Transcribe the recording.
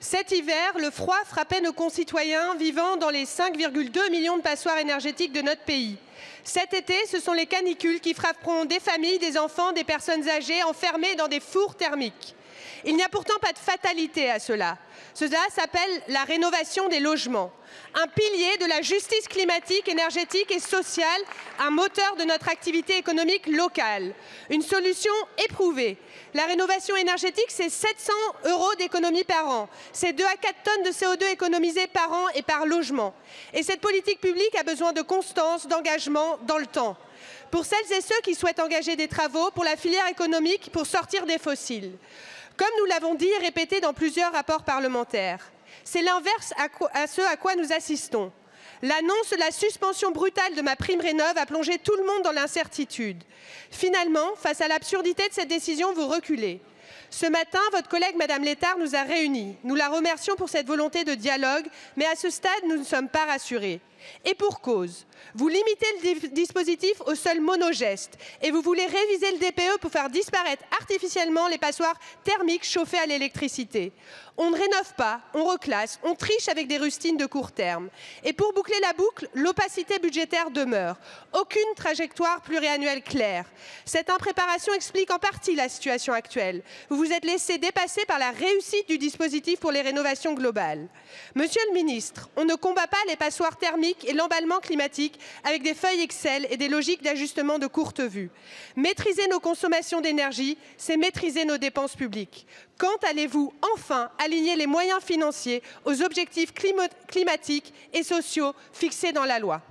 Cet hiver, le froid frappait nos concitoyens vivant dans les 5,2 millions de passoires énergétiques de notre pays. Cet été, ce sont les canicules qui frapperont des familles, des enfants, des personnes âgées enfermées dans des fours thermiques. Il n'y a pourtant pas de fatalité à cela. Cela s'appelle la rénovation des logements, un pilier de la justice climatique, énergétique et sociale, un moteur de notre activité économique locale. Une solution éprouvée. La rénovation énergétique, c'est 700 € d'économie par an. C'est 2 à 4 tonnes de CO2 économisées par an et par logement. Et cette politique publique a besoin de constance, d'engagement dans le temps. Pour celles et ceux qui souhaitent engager des travaux, pour la filière économique, pour sortir des fossiles. Comme nous l'avons dit et répété dans plusieurs rapports parlementaires, c'est l'inverse à ce à quoi nous assistons. L'annonce de la suspension brutale de MaPrimeRénov' a plongé tout le monde dans l'incertitude. Finalement, face à l'absurdité de cette décision, vous reculez. Ce matin, votre collègue Madame Létard nous a réunis. Nous la remercions pour cette volonté de dialogue, mais à ce stade, nous ne sommes pas rassurés. Et pour cause, vous limitez le dispositif au seul monogeste et vous voulez réviser le DPE pour faire disparaître artificiellement les passoires thermiques chauffées à l'électricité. On ne rénove pas, on reclasse, on triche avec des rustines de court terme. Et pour boucler la boucle, l'opacité budgétaire demeure. Aucune trajectoire pluriannuelle claire. Cette impréparation explique en partie la situation actuelle. Vous vous êtes laissé dépasser par la réussite du dispositif pour les rénovations globales. Monsieur le ministre, on ne combat pas les passoires thermiques et l'emballement climatique avec des feuilles Excel et des logiques d'ajustement de courte vue. Maîtriser nos consommations d'énergie, c'est maîtriser nos dépenses publiques. Quand allez-vous enfin aligner les moyens financiers aux objectifs climatiques et sociaux fixés dans la loi ?